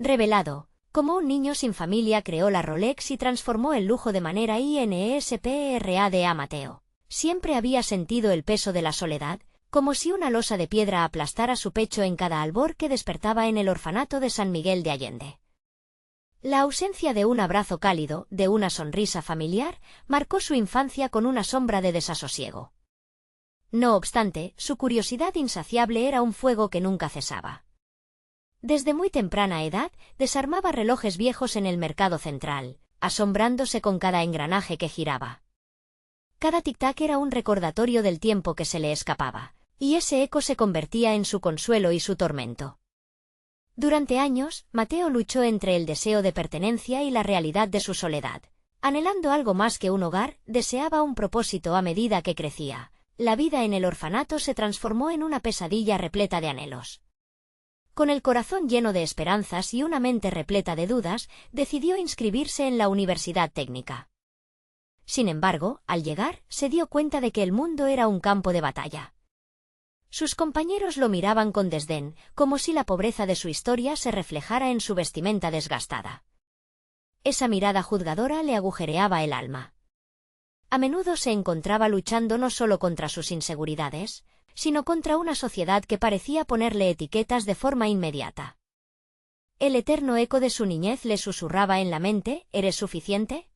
Revelado. Como un niño sin familia creó la Rolex y transformó el lujo de manera inesperada. Mateo siempre había sentido el peso de la soledad, como si una losa de piedra aplastara su pecho en cada albor que despertaba en el orfanato de San Miguel de Allende. La ausencia de un abrazo cálido, de una sonrisa familiar, marcó su infancia con una sombra de desasosiego. No obstante, su curiosidad insaciable era un fuego que nunca cesaba. Desde muy temprana edad, desarmaba relojes viejos en el mercado central, asombrándose con cada engranaje que giraba. Cada tic-tac era un recordatorio del tiempo que se le escapaba, y ese eco se convertía en su consuelo y su tormento. Durante años, Mateo luchó entre el deseo de pertenencia y la realidad de su soledad. Anhelando algo más que un hogar, deseaba un propósito a medida que crecía. La vida en el orfanato se transformó en una pesadilla repleta de anhelos. Con el corazón lleno de esperanzas y una mente repleta de dudas, decidió inscribirse en la Universidad Técnica. Sin embargo, al llegar, se dio cuenta de que el mundo era un campo de batalla. Sus compañeros lo miraban con desdén, como si la pobreza de su historia se reflejara en su vestimenta desgastada. Esa mirada juzgadora le agujereaba el alma. A menudo se encontraba luchando no solo contra sus inseguridades, sino contra una sociedad que parecía ponerle etiquetas de forma inmediata. El eterno eco de su niñez le susurraba en la mente: ¿eres suficiente?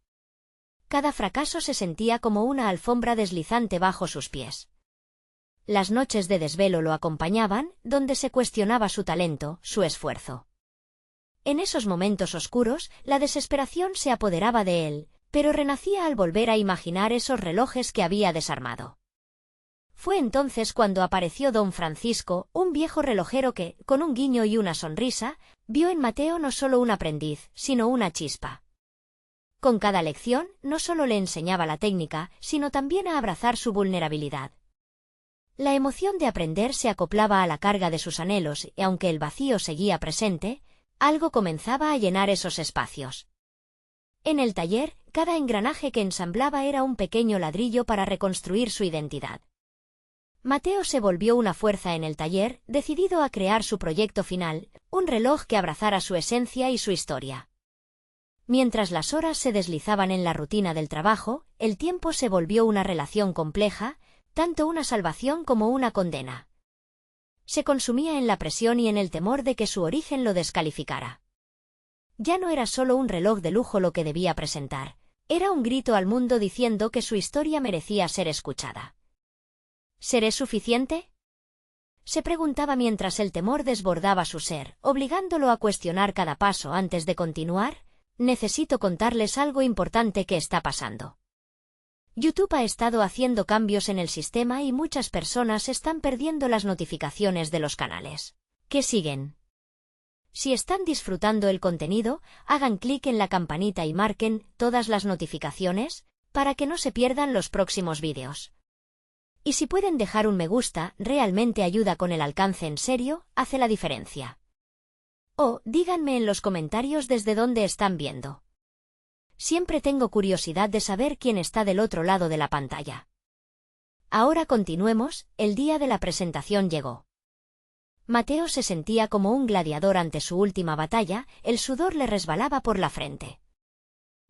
Cada fracaso se sentía como una alfombra deslizante bajo sus pies. Las noches de desvelo lo acompañaban, donde se cuestionaba su talento, su esfuerzo. En esos momentos oscuros, la desesperación se apoderaba de él, pero renacía al volver a imaginar esos relojes que había desarmado. Fue entonces cuando apareció don Francisco, un viejo relojero que, con un guiño y una sonrisa, vio en Mateo no solo un aprendiz, sino una chispa. Con cada lección, no solo le enseñaba la técnica, sino también a abrazar su vulnerabilidad. La emoción de aprender se acoplaba a la carga de sus anhelos y aunque el vacío seguía presente, algo comenzaba a llenar esos espacios. En el taller, cada engranaje que ensamblaba era un pequeño ladrillo para reconstruir su identidad. Mateo se volvió una fuerza en el taller, decidido a crear su proyecto final, un reloj que abrazara su esencia y su historia. Mientras las horas se deslizaban en la rutina del trabajo, el tiempo se volvió una relación compleja, tanto una salvación como una condena. Se consumía en la presión y en el temor de que su origen lo descalificara. Ya no era solo un reloj de lujo lo que debía presentar, era un grito al mundo diciendo que su historia merecía ser escuchada. ¿Seré suficiente?, se preguntaba mientras el temor desbordaba su ser, obligándolo a cuestionar cada paso antes de continuar. Necesito contarles algo importante que está pasando. YouTube ha estado haciendo cambios en el sistema y muchas personas están perdiendo las notificaciones de los canales que siguen. Si están disfrutando el contenido, hagan clic en la campanita y marquen todas las notificaciones para que no se pierdan los próximos vídeos. Y si pueden dejar un me gusta, realmente ayuda con el alcance, en serio, hace la diferencia. O, díganme en los comentarios desde dónde están viendo. Siempre tengo curiosidad de saber quién está del otro lado de la pantalla. Ahora continuemos, el día de la presentación llegó. Mateo se sentía como un gladiador ante su última batalla, el sudor le resbalaba por la frente.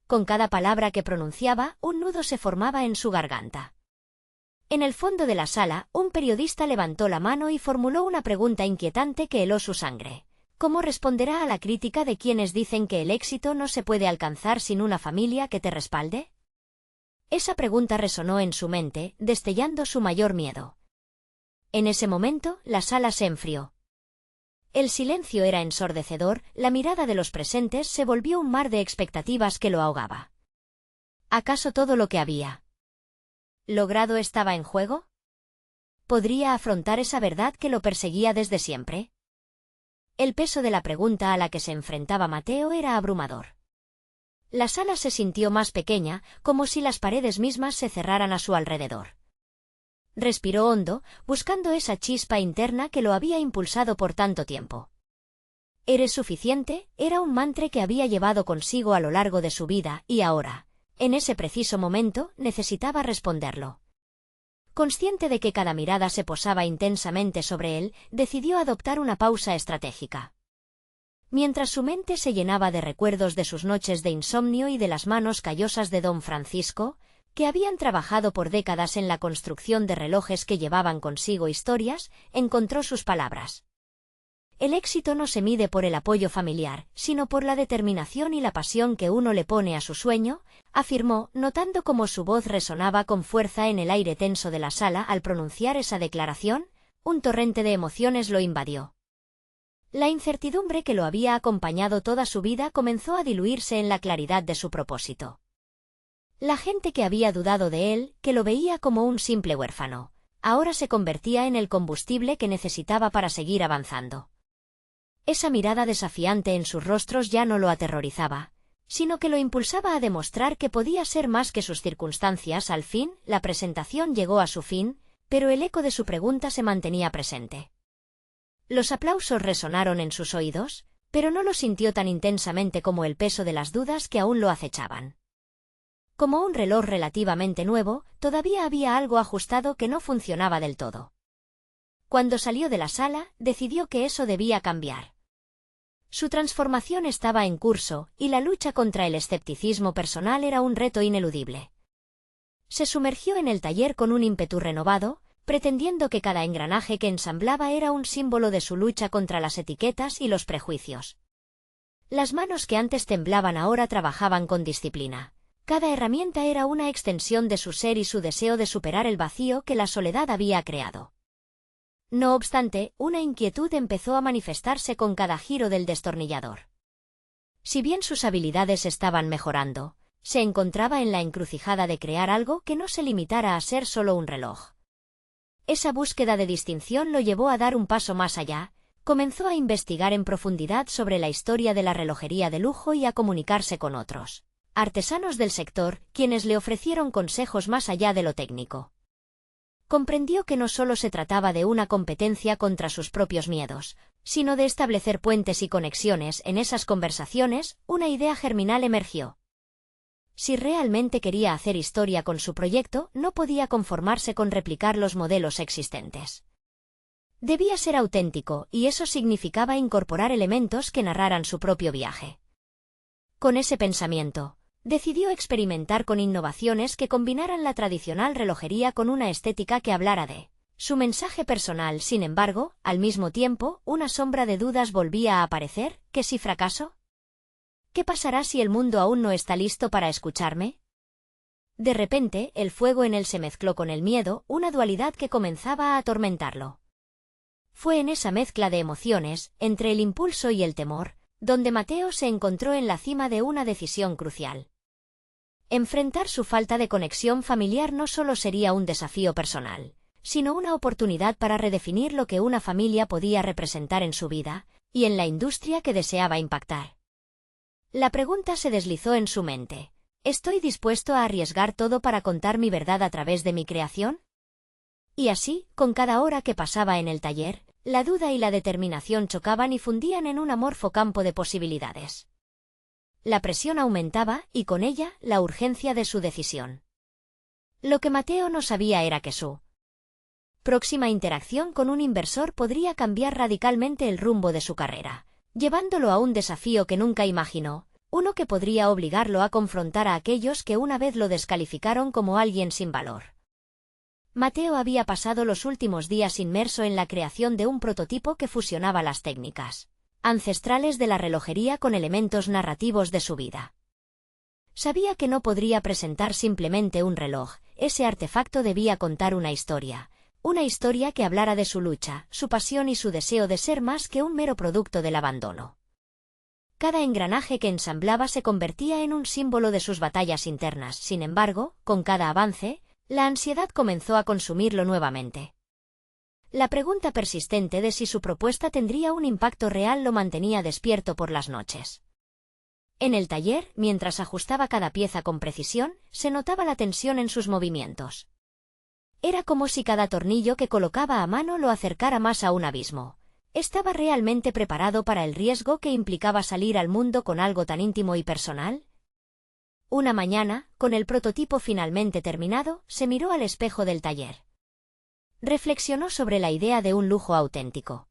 Con cada palabra que pronunciaba, un nudo se formaba en su garganta. En el fondo de la sala, un periodista levantó la mano y formuló una pregunta inquietante que heló su sangre. ¿Cómo responderá a la crítica de quienes dicen que el éxito no se puede alcanzar sin una familia que te respalde? Esa pregunta resonó en su mente, destellando su mayor miedo. En ese momento, la sala se enfrió. El silencio era ensordecedor, la mirada de los presentes se volvió un mar de expectativas que lo ahogaba. ¿Acaso todo lo que había logrado estaba en juego? ¿Podría afrontar esa verdad que lo perseguía desde siempre? El peso de la pregunta a la que se enfrentaba Mateo era abrumador. La sala se sintió más pequeña, como si las paredes mismas se cerraran a su alrededor. Respiró hondo, buscando esa chispa interna que lo había impulsado por tanto tiempo. ¿Eres suficiente? Era un mantra que había llevado consigo a lo largo de su vida, y ahora, en ese preciso momento, necesitaba responderlo. Consciente de que cada mirada se posaba intensamente sobre él, decidió adoptar una pausa estratégica. Mientras su mente se llenaba de recuerdos de sus noches de insomnio y de las manos callosas de don Francisco, que habían trabajado por décadas en la construcción de relojes que llevaban consigo historias, encontró sus palabras. El éxito no se mide por el apoyo familiar, sino por la determinación y la pasión que uno le pone a su sueño, afirmó, notando cómo su voz resonaba con fuerza en el aire tenso de la sala al pronunciar esa declaración. Un torrente de emociones lo invadió. La incertidumbre que lo había acompañado toda su vida comenzó a diluirse en la claridad de su propósito. La gente que había dudado de él, que lo veía como un simple huérfano, ahora se convertía en el combustible que necesitaba para seguir avanzando. Esa mirada desafiante en sus rostros ya no lo aterrorizaba, sino que lo impulsaba a demostrar que podía ser más que sus circunstancias. Al fin, la presentación llegó a su fin, pero el eco de su pregunta se mantenía presente. Los aplausos resonaron en sus oídos, pero no lo sintió tan intensamente como el peso de las dudas que aún lo acechaban. Como un reloj relativamente nuevo, todavía había algo ajustado que no funcionaba del todo. Cuando salió de la sala, decidió que eso debía cambiar. Su transformación estaba en curso, y la lucha contra el escepticismo personal era un reto ineludible. Se sumergió en el taller con un ímpetu renovado, pretendiendo que cada engranaje que ensamblaba era un símbolo de su lucha contra las etiquetas y los prejuicios. Las manos que antes temblaban ahora trabajaban con disciplina. Cada herramienta era una extensión de su ser y su deseo de superar el vacío que la soledad había creado. No obstante, una inquietud empezó a manifestarse con cada giro del destornillador. Si bien sus habilidades estaban mejorando, se encontraba en la encrucijada de crear algo que no se limitara a ser solo un reloj. Esa búsqueda de distinción lo llevó a dar un paso más allá, comenzó a investigar en profundidad sobre la historia de la relojería de lujo y a comunicarse con otros artesanos del sector, quienes le ofrecieron consejos más allá de lo técnico. Comprendió que no solo se trataba de una competencia contra sus propios miedos, sino de establecer puentes y conexiones. En esas conversaciones, una idea germinal emergió. Si realmente quería hacer historia con su proyecto, no podía conformarse con replicar los modelos existentes. Debía ser auténtico, y eso significaba incorporar elementos que narraran su propio viaje. Con ese pensamiento, decidió experimentar con innovaciones que combinaran la tradicional relojería con una estética que hablara de su mensaje personal. Sin embargo, al mismo tiempo, una sombra de dudas volvía a aparecer. ¿Qué si fracaso? ¿Qué pasará si el mundo aún no está listo para escucharme? De repente, el fuego en él se mezcló con el miedo, una dualidad que comenzaba a atormentarlo. Fue en esa mezcla de emociones, entre el impulso y el temor, donde Mateo se encontró en la cima de una decisión crucial. Enfrentar su falta de conexión familiar no solo sería un desafío personal, sino una oportunidad para redefinir lo que una familia podía representar en su vida, y en la industria que deseaba impactar. La pregunta se deslizó en su mente. ¿Estoy dispuesto a arriesgar todo para contar mi verdad a través de mi creación? Y así, con cada hora que pasaba en el taller, la duda y la determinación chocaban y fundían en un amorfo campo de posibilidades. La presión aumentaba, y con ella, la urgencia de su decisión. Lo que Mateo no sabía era que su próxima interacción con un inversor podría cambiar radicalmente el rumbo de su carrera, llevándolo a un desafío que nunca imaginó, uno que podría obligarlo a confrontar a aquellos que una vez lo descalificaron como alguien sin valor. Mateo había pasado los últimos días inmerso en la creación de un prototipo que fusionaba las técnicas ancestrales de la relojería con elementos narrativos de su vida. Sabía que no podría presentar simplemente un reloj, ese artefacto debía contar una historia que hablara de su lucha, su pasión y su deseo de ser más que un mero producto del abandono. Cada engranaje que ensamblaba se convertía en un símbolo de sus batallas internas. Sin embargo, con cada avance, la ansiedad comenzó a consumirlo nuevamente. La pregunta persistente de si su propuesta tendría un impacto real lo mantenía despierto por las noches. En el taller, mientras ajustaba cada pieza con precisión, se notaba la tensión en sus movimientos. Era como si cada tornillo que colocaba a mano lo acercara más a un abismo. ¿Estaba realmente preparado para el riesgo que implicaba salir al mundo con algo tan íntimo y personal? Una mañana, con el prototipo finalmente terminado, se miró al espejo del taller. Reflexionó sobre la idea de un lujo auténtico.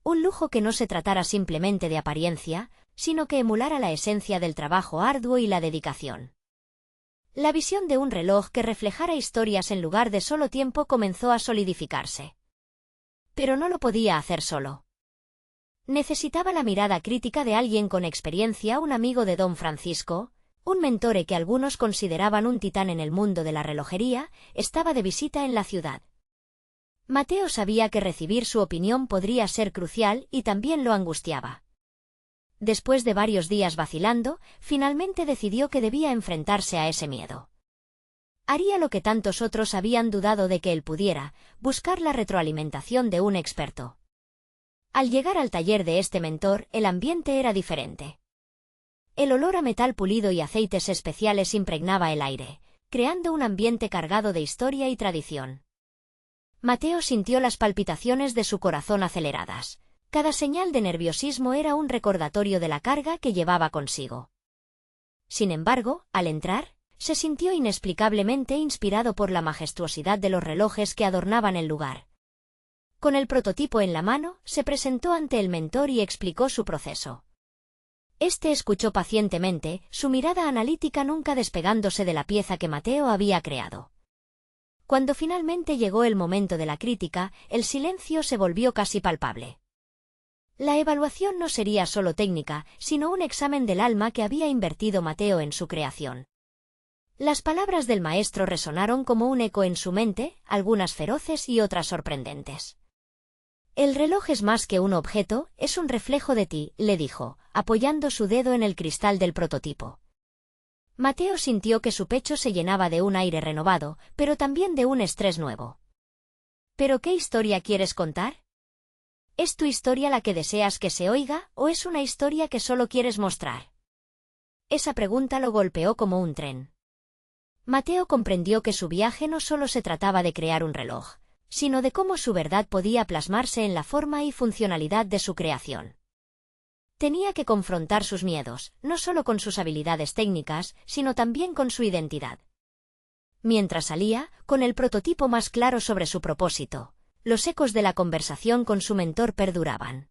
un lujo que no se tratara simplemente de apariencia, sino que emulara la esencia del trabajo arduo y la dedicación. La visión de un reloj que reflejara historias en lugar de solo tiempo comenzó a solidificarse. Pero no lo podía hacer solo. Necesitaba la mirada crítica de alguien con experiencia, un amigo de don Francisco, un mentore que algunos consideraban un titán en el mundo de la relojería, estaba de visita en la ciudad. Mateo sabía que recibir su opinión podría ser crucial y también lo angustiaba. Después de varios días vacilando, finalmente decidió que debía enfrentarse a ese miedo. Haría lo que tantos otros habían dudado de que él pudiera, buscar la retroalimentación de un experto. Al llegar al taller de este mentor, el ambiente era diferente. El olor a metal pulido y aceites especiales impregnaba el aire, creando un ambiente cargado de historia y tradición. Mateo sintió las palpitaciones de su corazón aceleradas. Cada señal de nerviosismo era un recordatorio de la carga que llevaba consigo. Sin embargo, al entrar, se sintió inexplicablemente inspirado por la majestuosidad de los relojes que adornaban el lugar. Con el prototipo en la mano, se presentó ante el mentor y explicó su proceso. Este escuchó pacientemente, su mirada analítica nunca despegándose de la pieza que Mateo había creado. Cuando finalmente llegó el momento de la crítica, el silencio se volvió casi palpable. La evaluación no sería solo técnica, sino un examen del alma que había invertido Mateo en su creación. Las palabras del maestro resonaron como un eco en su mente, algunas feroces y otras sorprendentes. El reloj es más que un objeto, es un reflejo de ti, le dijo, apoyando su dedo en el cristal del prototipo. Mateo sintió que su pecho se llenaba de un aire renovado, pero también de un estrés nuevo. ¿Pero qué historia quieres contar? ¿Es tu historia la que deseas que se oiga, o es una historia que solo quieres mostrar? Esa pregunta lo golpeó como un tren. Mateo comprendió que su viaje no solo se trataba de crear un reloj, sino de cómo su verdad podía plasmarse en la forma y funcionalidad de su creación. Tenía que confrontar sus miedos, no solo con sus habilidades técnicas, sino también con su identidad. Mientras salía, con el prototipo más claro sobre su propósito, los ecos de la conversación con su mentor perduraban.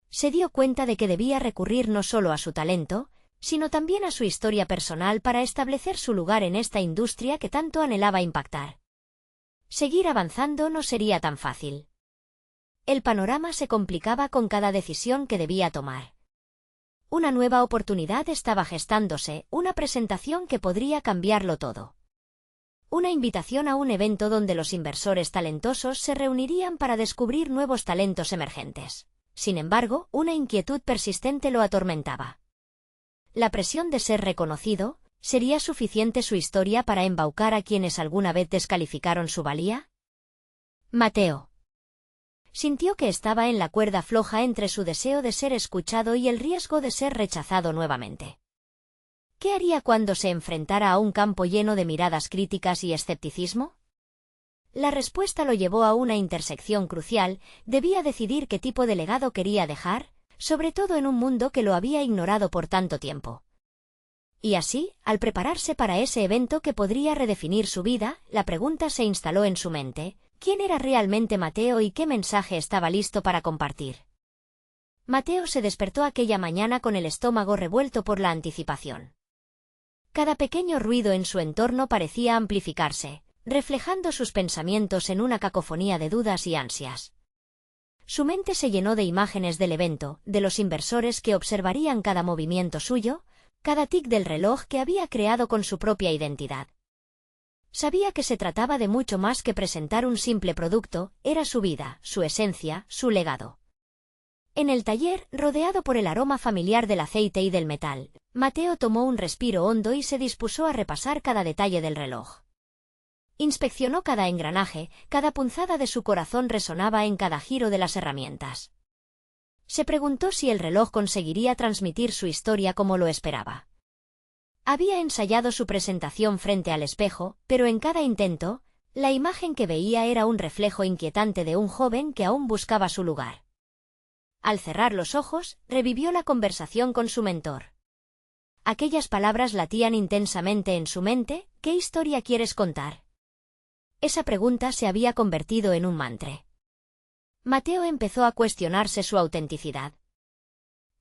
Se dio cuenta de que debía recurrir no solo a su talento, sino también a su historia personal para establecer su lugar en esta industria que tanto anhelaba impactar. Seguir avanzando no sería tan fácil. El panorama se complicaba con cada decisión que debía tomar. Una nueva oportunidad estaba gestándose, una presentación que podría cambiarlo todo. Una invitación a un evento donde los inversores talentosos se reunirían para descubrir nuevos talentos emergentes. Sin embargo, una inquietud persistente lo atormentaba. La presión de ser reconocido, ¿sería suficiente su historia para embaucar a quienes alguna vez descalificaron su valía? Mateo sintió que estaba en la cuerda floja entre su deseo de ser escuchado y el riesgo de ser rechazado nuevamente. ¿Qué haría cuando se enfrentara a un campo lleno de miradas críticas y escepticismo? La respuesta lo llevó a una intersección crucial, debía decidir qué tipo de legado quería dejar, sobre todo en un mundo que lo había ignorado por tanto tiempo. Y así, al prepararse para ese evento que podría redefinir su vida, la pregunta se instaló en su mente: ¿quién era realmente Mateo y qué mensaje estaba listo para compartir? Mateo se despertó aquella mañana con el estómago revuelto por la anticipación. Cada pequeño ruido en su entorno parecía amplificarse, reflejando sus pensamientos en una cacofonía de dudas y ansias. Su mente se llenó de imágenes del evento, de los inversores que observarían cada movimiento suyo, cada tic del reloj que había creado con su propia identidad. Sabía que se trataba de mucho más que presentar un simple producto, era su vida, su esencia, su legado. En el taller, rodeado por el aroma familiar del aceite y del metal, Mateo tomó un respiro hondo y se dispuso a repasar cada detalle del reloj. Inspeccionó cada engranaje, cada punzada de su corazón resonaba en cada giro de las herramientas. Se preguntó si el reloj conseguiría transmitir su historia como lo esperaba. Había ensayado su presentación frente al espejo, pero en cada intento, la imagen que veía era un reflejo inquietante de un joven que aún buscaba su lugar. Al cerrar los ojos, revivió la conversación con su mentor. Aquellas palabras latían intensamente en su mente: ¿qué historia quieres contar? Esa pregunta se había convertido en un mantra. Mateo empezó a cuestionarse su autenticidad.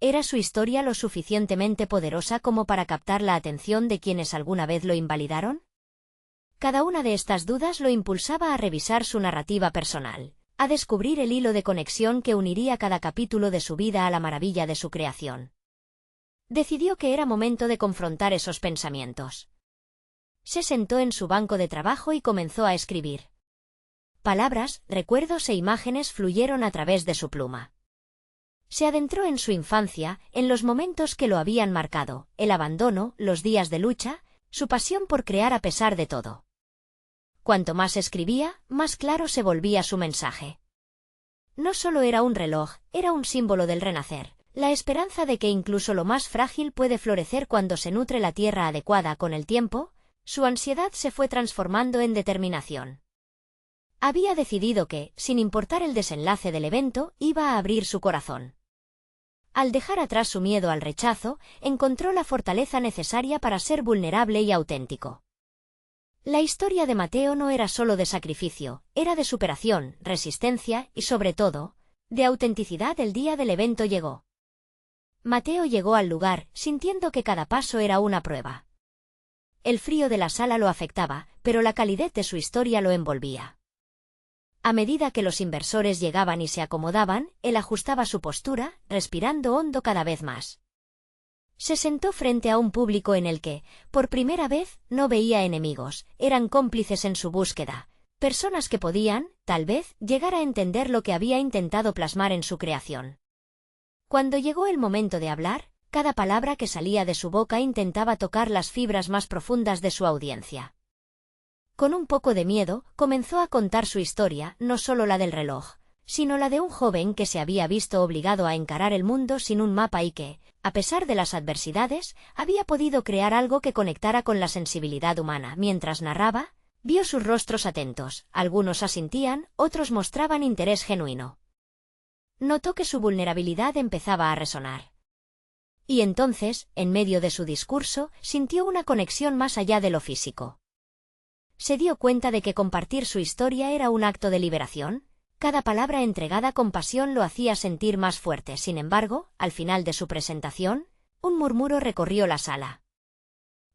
¿Era su historia lo suficientemente poderosa como para captar la atención de quienes alguna vez lo invalidaron? Cada una de estas dudas lo impulsaba a revisar su narrativa personal, a descubrir el hilo de conexión que uniría cada capítulo de su vida a la maravilla de su creación. Decidió que era momento de confrontar esos pensamientos. Se sentó en su banco de trabajo y comenzó a escribir. Palabras, recuerdos e imágenes fluyeron a través de su pluma. Se adentró en su infancia, en los momentos que lo habían marcado, el abandono, los días de lucha, su pasión por crear a pesar de todo. Cuanto más escribía, más claro se volvía su mensaje. No solo era un reloj, era un símbolo del renacer, la esperanza de que incluso lo más frágil puede florecer cuando se nutre la tierra adecuada. Con el tiempo, su ansiedad se fue transformando en determinación. Había decidido que, sin importar el desenlace del evento, iba a abrir su corazón. Al dejar atrás su miedo al rechazo, encontró la fortaleza necesaria para ser vulnerable y auténtico. La historia de Mateo no era solo de sacrificio, era de superación, resistencia y, sobre todo, de autenticidad. El día del evento llegó. Mateo llegó al lugar, sintiendo que cada paso era una prueba. El frío de la sala lo afectaba, pero la calidez de su historia lo envolvía. A medida que los inversores llegaban y se acomodaban, él ajustaba su postura, respirando hondo cada vez más. Se sentó frente a un público en el que, por primera vez, no veía enemigos, eran cómplices en su búsqueda, personas que podían, tal vez, llegar a entender lo que había intentado plasmar en su creación. Cuando llegó el momento de hablar, cada palabra que salía de su boca intentaba tocar las fibras más profundas de su audiencia. Con un poco de miedo, comenzó a contar su historia, no solo la del reloj, sino la de un joven que se había visto obligado a encarar el mundo sin un mapa y que, a pesar de las adversidades, había podido crear algo que conectara con la sensibilidad humana. Mientras narraba, vio sus rostros atentos, algunos asintían, otros mostraban interés genuino. Notó que su vulnerabilidad empezaba a resonar. Y entonces, en medio de su discurso, sintió una conexión más allá de lo físico. Se dio cuenta de que compartir su historia era un acto de liberación. Cada palabra entregada con pasión lo hacía sentir más fuerte. Sin embargo, al final de su presentación, un murmuro recorrió la sala.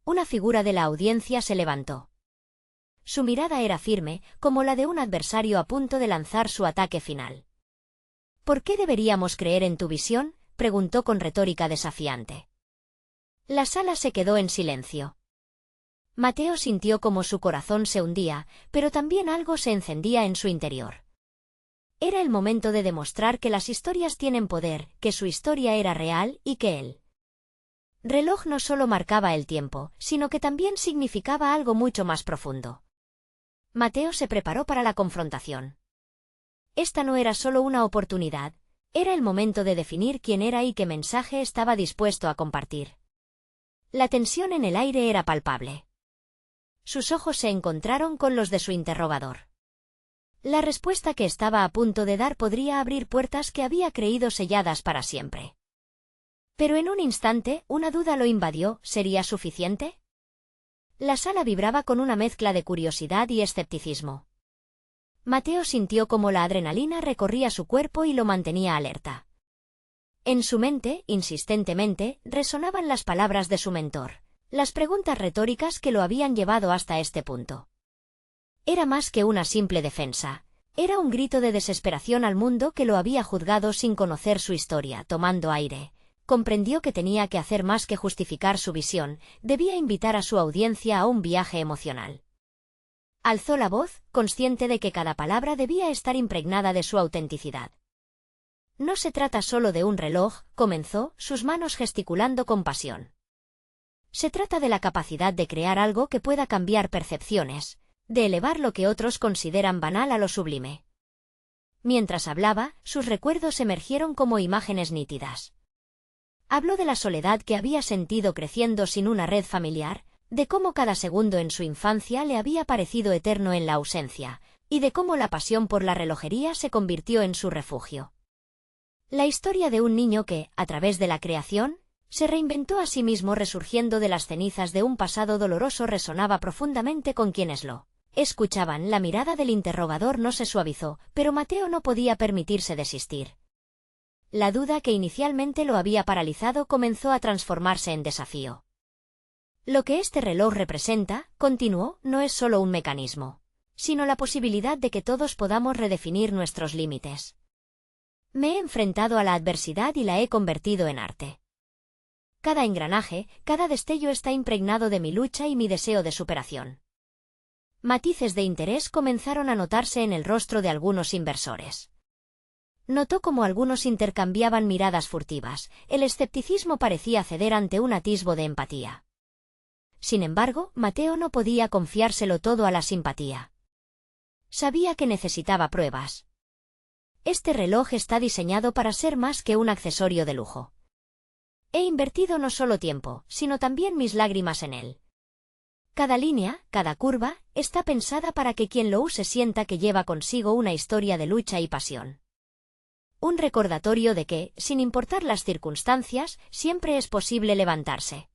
Una figura de la audiencia se levantó. Su mirada era firme, como la de un adversario a punto de lanzar su ataque final. ¿Por qué deberíamos creer en tu visión?, preguntó con retórica desafiante. La sala se quedó en silencio. Mateo sintió como su corazón se hundía, pero también algo se encendía en su interior. Era el momento de demostrar que las historias tienen poder, que su historia era real y que el reloj no solo marcaba el tiempo, sino que también significaba algo mucho más profundo. Mateo se preparó para la confrontación. Esta no era solo una oportunidad, era el momento de definir quién era y qué mensaje estaba dispuesto a compartir. La tensión en el aire era palpable. Sus ojos se encontraron con los de su interrogador. La respuesta que estaba a punto de dar podría abrir puertas que había creído selladas para siempre. Pero en un instante, una duda lo invadió, ¿sería suficiente? La sala vibraba con una mezcla de curiosidad y escepticismo. Mateo sintió como la adrenalina recorría su cuerpo y lo mantenía alerta. En su mente, insistentemente, resonaban las palabras de su mentor, las preguntas retóricas que lo habían llevado hasta este punto. Era más que una simple defensa, era un grito de desesperación al mundo que lo había juzgado sin conocer su historia. Tomando aire, comprendió que tenía que hacer más que justificar su visión, debía invitar a su audiencia a un viaje emocional. Alzó la voz, consciente de que cada palabra debía estar impregnada de su autenticidad. No se trata solo de un reloj, comenzó, sus manos gesticulando con pasión. Se trata de la capacidad de crear algo que pueda cambiar percepciones, de elevar lo que otros consideran banal a lo sublime. Mientras hablaba, sus recuerdos emergieron como imágenes nítidas. Habló de la soledad que había sentido creciendo sin una red familiar, de cómo cada segundo en su infancia le había parecido eterno en la ausencia, y de cómo la pasión por la relojería se convirtió en su refugio. La historia de un niño que, a través de la creación, se reinventó a sí mismo resurgiendo de las cenizas de un pasado doloroso resonaba profundamente con quienes lo escuchaban, la mirada del interrogador no se suavizó, pero Mateo no podía permitirse desistir. La duda que inicialmente lo había paralizado comenzó a transformarse en desafío. Lo que este reloj representa, continuó, no es solo un mecanismo, sino la posibilidad de que todos podamos redefinir nuestros límites. Me he enfrentado a la adversidad y la he convertido en arte. Cada engranaje, cada destello está impregnado de mi lucha y mi deseo de superación. Matices de interés comenzaron a notarse en el rostro de algunos inversores. Notó cómo algunos intercambiaban miradas furtivas, el escepticismo parecía ceder ante un atisbo de empatía. Sin embargo, Mateo no podía confiárselo todo a la simpatía. Sabía que necesitaba pruebas. Este reloj está diseñado para ser más que un accesorio de lujo. He invertido no solo tiempo, sino también mis lágrimas en él. Cada línea, cada curva, está pensada para que quien lo use sienta que lleva consigo una historia de lucha y pasión. Un recordatorio de que, sin importar las circunstancias, siempre es posible levantarse.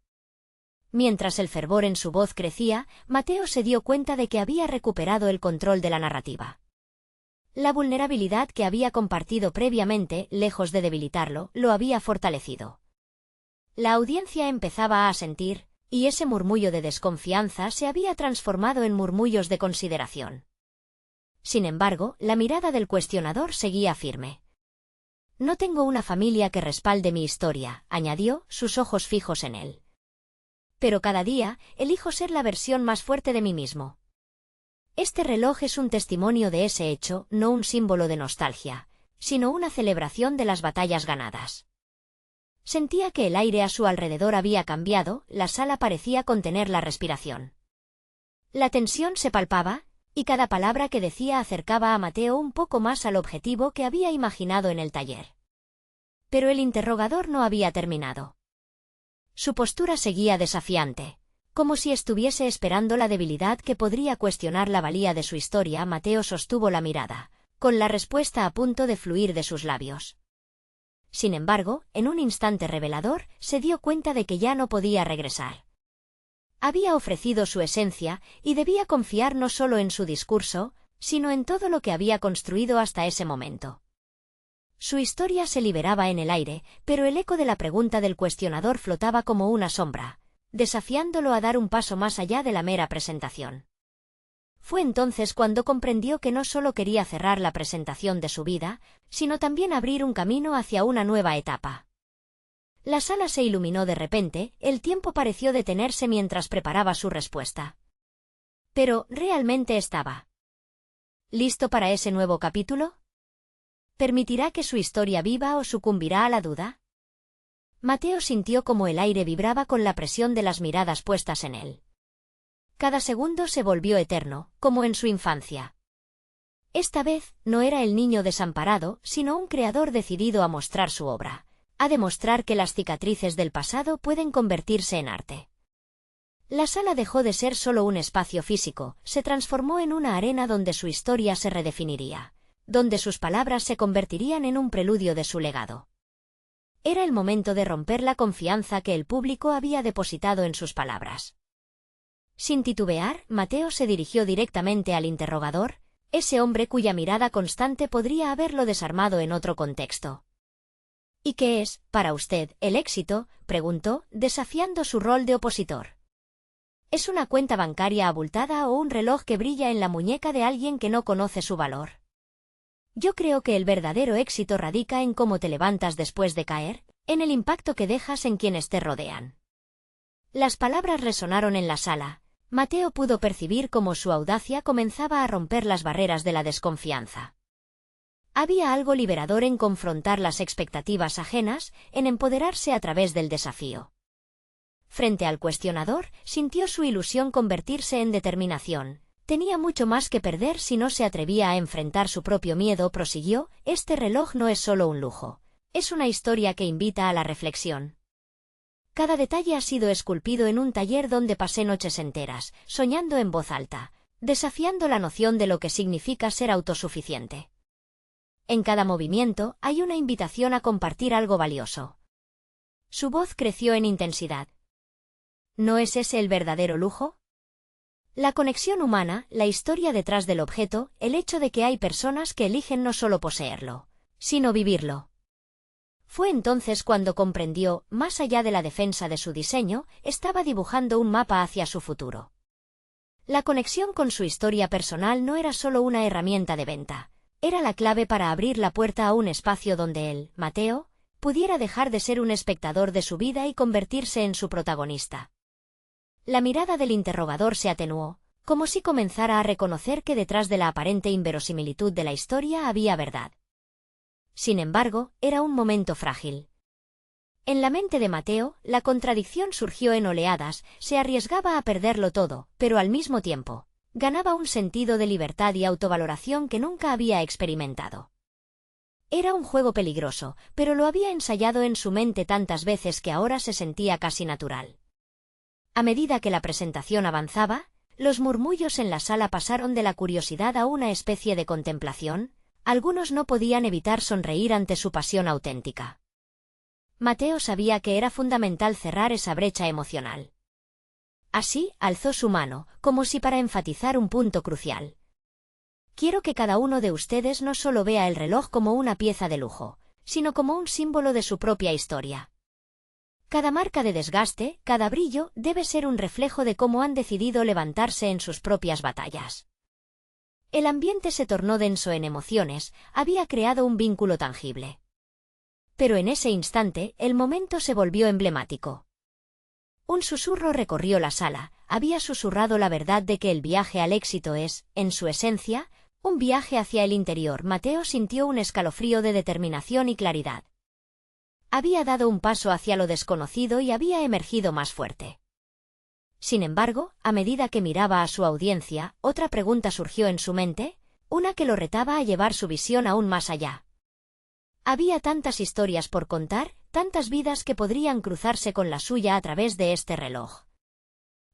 Mientras el fervor en su voz crecía, Mateo se dio cuenta de que había recuperado el control de la narrativa. La vulnerabilidad que había compartido previamente, lejos de debilitarlo, lo había fortalecido. La audiencia empezaba a asentir, y ese murmullo de desconfianza se había transformado en murmullos de consideración. Sin embargo, la mirada del cuestionador seguía firme. No tengo una familia que respalde mi historia, añadió, sus ojos fijos en él. Pero cada día, elijo ser la versión más fuerte de mí mismo. Este reloj es un testimonio de ese hecho, no un símbolo de nostalgia, sino una celebración de las batallas ganadas. Sentía que el aire a su alrededor había cambiado, la sala parecía contener la respiración. La tensión se palpaba, y cada palabra que decía acercaba a Mateo un poco más al objetivo que había imaginado en el taller. Pero el interrogador no había terminado. Su postura seguía desafiante, como si estuviese esperando la debilidad que podría cuestionar la valía de su historia. Mateo sostuvo la mirada, con la respuesta a punto de fluir de sus labios. Sin embargo, en un instante revelador, se dio cuenta de que ya no podía regresar. Había ofrecido su esencia, y debía confiar no solo en su discurso, sino en todo lo que había construido hasta ese momento. Su historia se liberaba en el aire, pero el eco de la pregunta del cuestionador flotaba como una sombra, desafiándolo a dar un paso más allá de la mera presentación. Fue entonces cuando comprendió que no solo quería cerrar la presentación de su vida, sino también abrir un camino hacia una nueva etapa. La sala se iluminó de repente, el tiempo pareció detenerse mientras preparaba su respuesta. Pero, ¿realmente estaba listo para ese nuevo capítulo? ¿Permitirá que su historia viva o sucumbirá a la duda? Mateo sintió como el aire vibraba con la presión de las miradas puestas en él. Cada segundo se volvió eterno, como en su infancia. Esta vez, no era el niño desamparado, sino un creador decidido a mostrar su obra, a demostrar que las cicatrices del pasado pueden convertirse en arte. La sala dejó de ser solo un espacio físico, se transformó en una arena donde su historia se redefiniría, donde sus palabras se convertirían en un preludio de su legado. Era el momento de romper la confianza que el público había depositado en sus palabras. Sin titubear, Mateo se dirigió directamente al interrogador, ese hombre cuya mirada constante podría haberlo desarmado en otro contexto. ¿Y qué es, para usted, el éxito?, preguntó, desafiando su rol de opositor. ¿Es una cuenta bancaria abultada o un reloj que brilla en la muñeca de alguien que no conoce su valor? Yo creo que el verdadero éxito radica en cómo te levantas después de caer, en el impacto que dejas en quienes te rodean. Las palabras resonaron en la sala. Mateo pudo percibir cómo su audacia comenzaba a romper las barreras de la desconfianza. Había algo liberador en confrontar las expectativas ajenas, en empoderarse a través del desafío. Frente al cuestionador, sintió su ilusión convertirse en determinación. Tenía mucho más que perder si no se atrevía a enfrentar su propio miedo, prosiguió, este reloj no es solo un lujo, es una historia que invita a la reflexión. Cada detalle ha sido esculpido en un taller donde pasé noches enteras, soñando en voz alta, desafiando la noción de lo que significa ser autosuficiente. En cada movimiento hay una invitación a compartir algo valioso. Su voz creció en intensidad. ¿No es ese el verdadero lujo? La conexión humana, la historia detrás del objeto, el hecho de que hay personas que eligen no solo poseerlo, sino vivirlo. Fue entonces cuando comprendió, más allá de la defensa de su diseño, estaba dibujando un mapa hacia su futuro. La conexión con su historia personal no era solo una herramienta de venta, era la clave para abrir la puerta a un espacio donde él, Mateo, pudiera dejar de ser un espectador de su vida y convertirse en su protagonista. La mirada del interrogador se atenuó, como si comenzara a reconocer que detrás de la aparente inverosimilitud de la historia había verdad. Sin embargo, era un momento frágil. En la mente de Mateo, la contradicción surgió en oleadas, se arriesgaba a perderlo todo, pero al mismo tiempo, ganaba un sentido de libertad y autovaloración que nunca había experimentado. Era un juego peligroso, pero lo había ensayado en su mente tantas veces que ahora se sentía casi natural. A medida que la presentación avanzaba, los murmullos en la sala pasaron de la curiosidad a una especie de contemplación, algunos no podían evitar sonreír ante su pasión auténtica. Mateo sabía que era fundamental cerrar esa brecha emocional. Así, alzó su mano, como si para enfatizar un punto crucial. Quiero que cada uno de ustedes no solo vea el reloj como una pieza de lujo, sino como un símbolo de su propia historia. Cada marca de desgaste, cada brillo, debe ser un reflejo de cómo han decidido levantarse en sus propias batallas. El ambiente se tornó denso en emociones, había creado un vínculo tangible. Pero en ese instante, el momento se volvió emblemático. Un susurro recorrió la sala, había susurrado la verdad de que el viaje al éxito es, en su esencia, un viaje hacia el interior. Mateo sintió un escalofrío de determinación y claridad. Había dado un paso hacia lo desconocido y había emergido más fuerte. Sin embargo, a medida que miraba a su audiencia, otra pregunta surgió en su mente, una que lo retaba a llevar su visión aún más allá. Había tantas historias por contar, tantas vidas que podrían cruzarse con la suya a través de este reloj.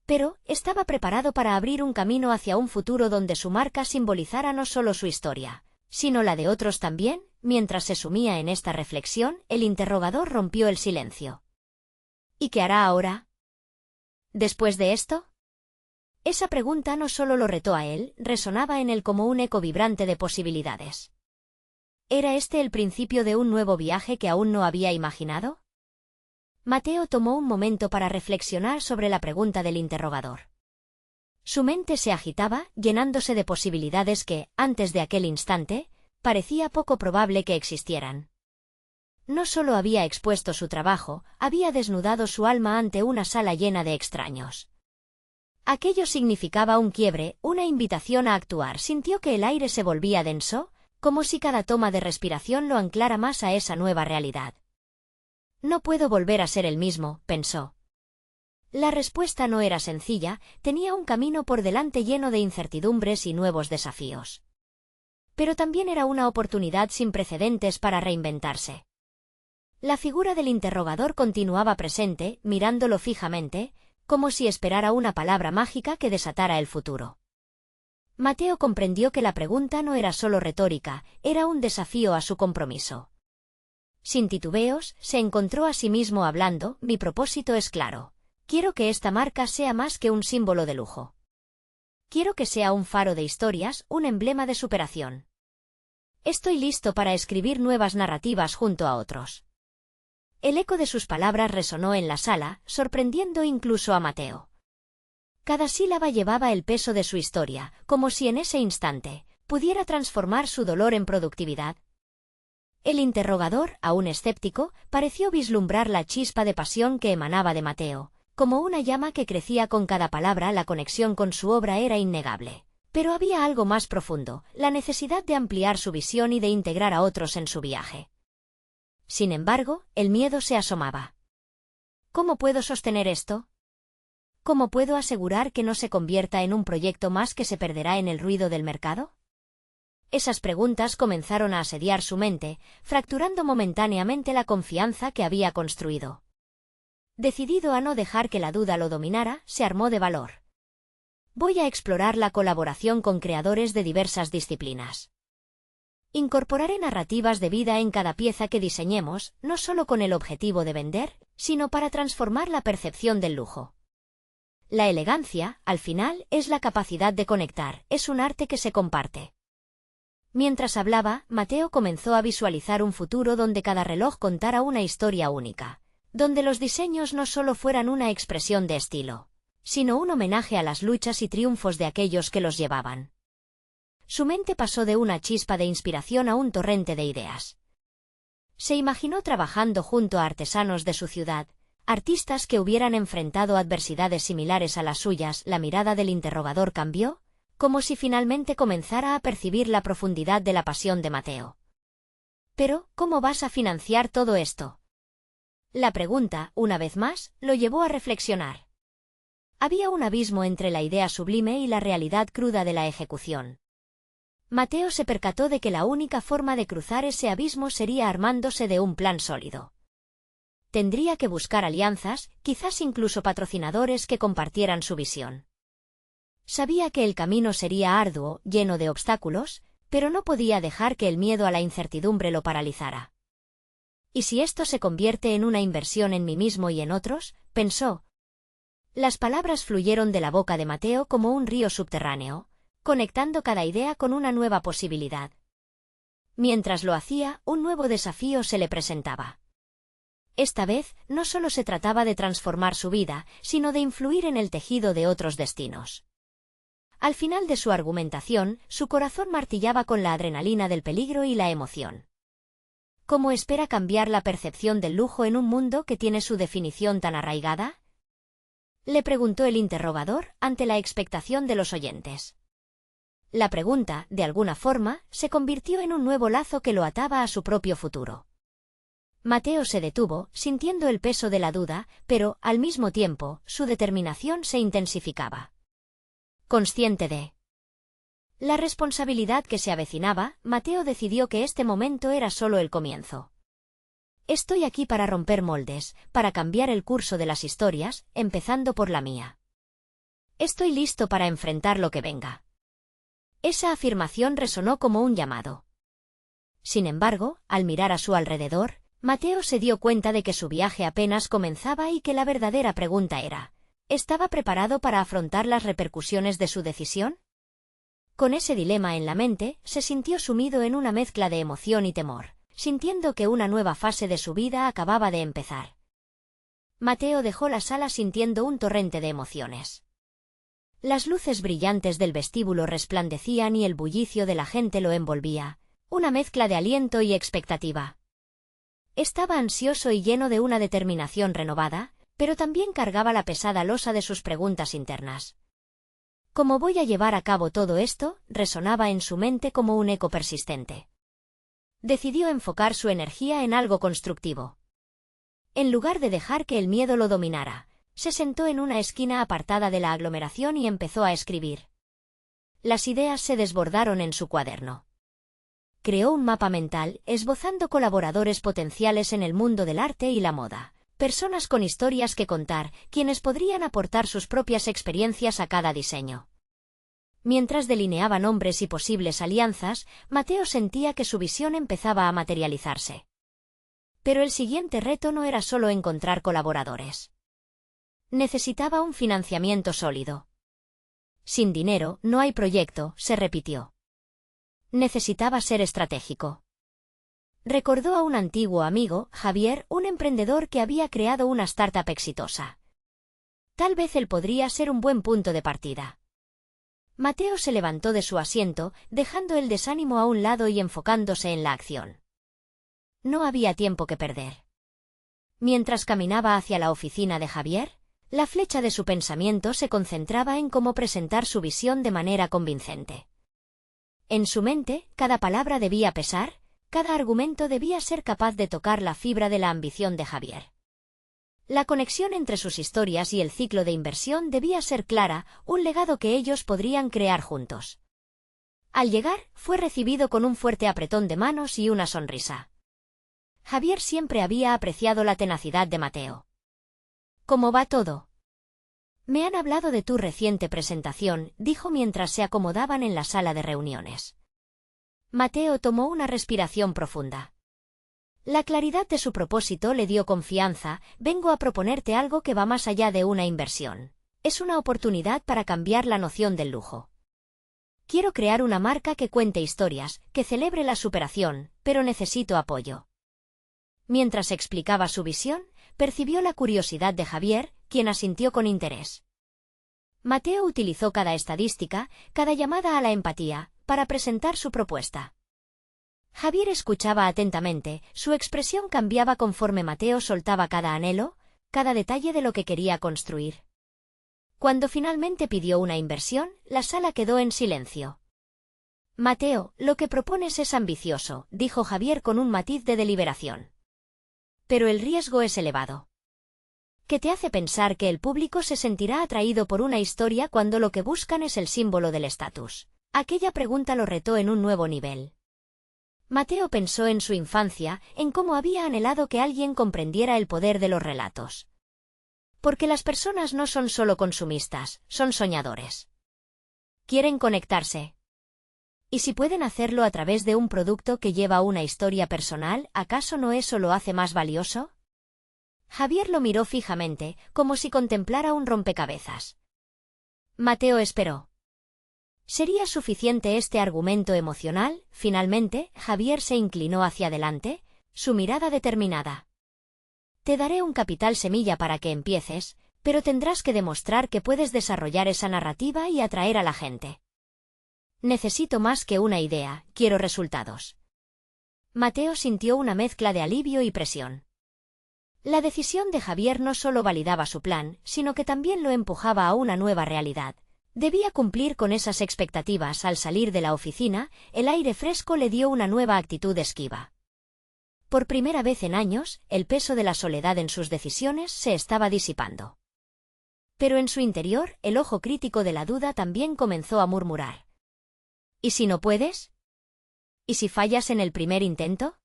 Pero, estaba preparado para abrir un camino hacia un futuro donde su marca simbolizara no solo su historia, sino la de otros también. Mientras se sumía en esta reflexión, el interrogador rompió el silencio. ¿Y qué hará ahora? ¿Después de esto? Esa pregunta no solo lo retó a él, resonaba en él como un eco vibrante de posibilidades. ¿Era este el principio de un nuevo viaje que aún no había imaginado? Mateo tomó un momento para reflexionar sobre la pregunta del interrogador. Su mente se agitaba, llenándose de posibilidades que, antes de aquel instante, parecía poco probable que existieran. No solo había expuesto su trabajo, había desnudado su alma ante una sala llena de extraños. Aquello significaba un quiebre, una invitación a actuar. Sintió que el aire se volvía denso, como si cada toma de respiración lo anclara más a esa nueva realidad. No puedo volver a ser el mismo, pensó. La respuesta no era sencilla, tenía un camino por delante lleno de incertidumbres y nuevos desafíos. Pero también era una oportunidad sin precedentes para reinventarse. La figura del interrogador continuaba presente, mirándolo fijamente, como si esperara una palabra mágica que desatara el futuro. Mateo comprendió que la pregunta no era solo retórica, era un desafío a su compromiso. Sin titubeos, se encontró a sí mismo hablando: mi propósito es claro. Quiero que esta marca sea más que un símbolo de lujo. Quiero que sea un faro de historias, un emblema de superación. Estoy listo para escribir nuevas narrativas junto a otros. El eco de sus palabras resonó en la sala, sorprendiendo incluso a Mateo. Cada sílaba llevaba el peso de su historia, como si en ese instante pudiera transformar su dolor en productividad. El interrogador, aún escéptico, pareció vislumbrar la chispa de pasión que emanaba de Mateo, como una llama que crecía con cada palabra. La conexión con su obra era innegable. Pero había algo más profundo, la necesidad de ampliar su visión y de integrar a otros en su viaje. Sin embargo, el miedo se asomaba. ¿Cómo puedo sostener esto? ¿Cómo puedo asegurar que no se convierta en un proyecto más que se perderá en el ruido del mercado? Esas preguntas comenzaron a asediar su mente, fracturando momentáneamente la confianza que había construido. Decidido a no dejar que la duda lo dominara, se armó de valor. Voy a explorar la colaboración con creadores de diversas disciplinas. Incorporaré narrativas de vida en cada pieza que diseñemos, no solo con el objetivo de vender, sino para transformar la percepción del lujo. La elegancia, al final, es la capacidad de conectar, es un arte que se comparte. Mientras hablaba, Mateo comenzó a visualizar un futuro donde cada reloj contara una historia única, donde los diseños no solo fueran una expresión de estilo, sino un homenaje a las luchas y triunfos de aquellos que los llevaban. Su mente pasó de una chispa de inspiración a un torrente de ideas. Se imaginó trabajando junto a artesanos de su ciudad, artistas que hubieran enfrentado adversidades similares a las suyas. La mirada del interrogador cambió, como si finalmente comenzara a percibir la profundidad de la pasión de Mateo. Pero, ¿cómo vas a financiar todo esto? La pregunta, una vez más, lo llevó a reflexionar. Había un abismo entre la idea sublime y la realidad cruda de la ejecución. Mateo se percató de que la única forma de cruzar ese abismo sería armándose de un plan sólido. Tendría que buscar alianzas, quizás incluso patrocinadores que compartieran su visión. Sabía que el camino sería arduo, lleno de obstáculos, pero no podía dejar que el miedo a la incertidumbre lo paralizara. ¿Y si esto se convierte en una inversión en mí mismo y en otros?, pensó. Las palabras fluyeron de la boca de Mateo como un río subterráneo, conectando cada idea con una nueva posibilidad. Mientras lo hacía, un nuevo desafío se le presentaba. Esta vez, no solo se trataba de transformar su vida, sino de influir en el tejido de otros destinos. Al final de su argumentación, su corazón martillaba con la adrenalina del peligro y la emoción. ¿Cómo espera cambiar la percepción del lujo en un mundo que tiene su definición tan arraigada?, le preguntó el interrogador, ante la expectación de los oyentes. La pregunta, de alguna forma, se convirtió en un nuevo lazo que lo ataba a su propio futuro. Mateo se detuvo, sintiendo el peso de la duda, pero, al mismo tiempo, su determinación se intensificaba. Consciente de la responsabilidad que se avecinaba, Mateo decidió que este momento era solo el comienzo. Estoy aquí para romper moldes, para cambiar el curso de las historias, empezando por la mía. Estoy listo para enfrentar lo que venga. Esa afirmación resonó como un llamado. Sin embargo, al mirar a su alrededor, Mateo se dio cuenta de que su viaje apenas comenzaba y que la verdadera pregunta era, ¿estaba preparado para afrontar las repercusiones de su decisión? Con ese dilema en la mente, se sintió sumido en una mezcla de emoción y temor, sintiendo que una nueva fase de su vida acababa de empezar. Mateo dejó la sala sintiendo un torrente de emociones. Las luces brillantes del vestíbulo resplandecían y el bullicio de la gente lo envolvía, una mezcla de aliento y expectativa. Estaba ansioso y lleno de una determinación renovada, pero también cargaba la pesada losa de sus preguntas internas. ¿Cómo voy a llevar a cabo todo esto?, resonaba en su mente como un eco persistente. Decidió enfocar su energía en algo constructivo. En lugar de dejar que el miedo lo dominara, se sentó en una esquina apartada de la aglomeración y empezó a escribir. Las ideas se desbordaron en su cuaderno. Creó un mapa mental, esbozando colaboradores potenciales en el mundo del arte y la moda, personas con historias que contar, quienes podrían aportar sus propias experiencias a cada diseño. Mientras delineaba nombres y posibles alianzas, Mateo sentía que su visión empezaba a materializarse. Pero el siguiente reto no era solo encontrar colaboradores. Necesitaba un financiamiento sólido. Sin dinero, no hay proyecto, se repitió. Necesitaba ser estratégico. Recordó a un antiguo amigo, Javier, un emprendedor que había creado una startup exitosa. Tal vez él podría ser un buen punto de partida. Mateo se levantó de su asiento, dejando el desánimo a un lado y enfocándose en la acción. No había tiempo que perder. Mientras caminaba hacia la oficina de Javier, la flecha de su pensamiento se concentraba en cómo presentar su visión de manera convincente. En su mente, cada palabra debía pesar, cada argumento debía ser capaz de tocar la fibra de la ambición de Javier. La conexión entre sus historias y el ciclo de inversión debía ser clara, un legado que ellos podrían crear juntos. Al llegar, fue recibido con un fuerte apretón de manos y una sonrisa. Javier siempre había apreciado la tenacidad de Mateo. ¿Cómo va todo? Me han hablado de tu reciente presentación, dijo mientras se acomodaban en la sala de reuniones. Mateo tomó una respiración profunda. La claridad de su propósito le dio confianza. Vengo a proponerte algo que va más allá de una inversión. Es una oportunidad para cambiar la noción del lujo. Quiero crear una marca que cuente historias, que celebre la superación, pero necesito apoyo. Mientras explicaba su visión, percibió la curiosidad de Javier, quien asintió con interés. Mateo utilizó cada estadística, cada llamada a la empatía, para presentar su propuesta. Javier escuchaba atentamente, su expresión cambiaba conforme Mateo soltaba cada anhelo, cada detalle de lo que quería construir. Cuando finalmente pidió una inversión, la sala quedó en silencio. Mateo, lo que propones es ambicioso, dijo Javier con un matiz de deliberación. Pero el riesgo es elevado. ¿Qué te hace pensar que el público se sentirá atraído por una historia cuando lo que buscan es el símbolo del estatus? Aquella pregunta lo retó en un nuevo nivel. Mateo pensó en su infancia, en cómo había anhelado que alguien comprendiera el poder de los relatos. Porque las personas no son solo consumistas, son soñadores. Quieren conectarse. Y si pueden hacerlo a través de un producto que lleva una historia personal, ¿acaso no eso lo hace más valioso? Javier lo miró fijamente, como si contemplara un rompecabezas. Mateo esperó. ¿Sería suficiente este argumento emocional? Finalmente, Javier se inclinó hacia adelante, su mirada determinada. Te daré un capital semilla para que empieces, pero tendrás que demostrar que puedes desarrollar esa narrativa y atraer a la gente. Necesito más que una idea, quiero resultados. Mateo sintió una mezcla de alivio y presión. La decisión de Javier no solo validaba su plan, sino que también lo empujaba a una nueva realidad. Debía cumplir con esas expectativas. Al salir de la oficina, el aire fresco le dio una nueva actitud esquiva. Por primera vez en años, el peso de la soledad en sus decisiones se estaba disipando. Pero en su interior, el ojo crítico de la duda también comenzó a murmurar. ¿Y si no puedes? ¿Y si fallas en el primer intento?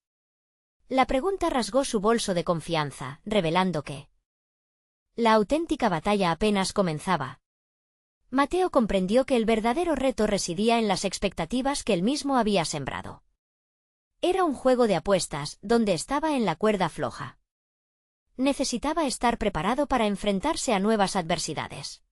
La pregunta rasgó su bolso de confianza, revelando que la auténtica batalla apenas comenzaba. Mateo comprendió que el verdadero reto residía en las expectativas que él mismo había sembrado. Era un juego de apuestas, donde estaba en la cuerda floja. Necesitaba estar preparado para enfrentarse a nuevas adversidades.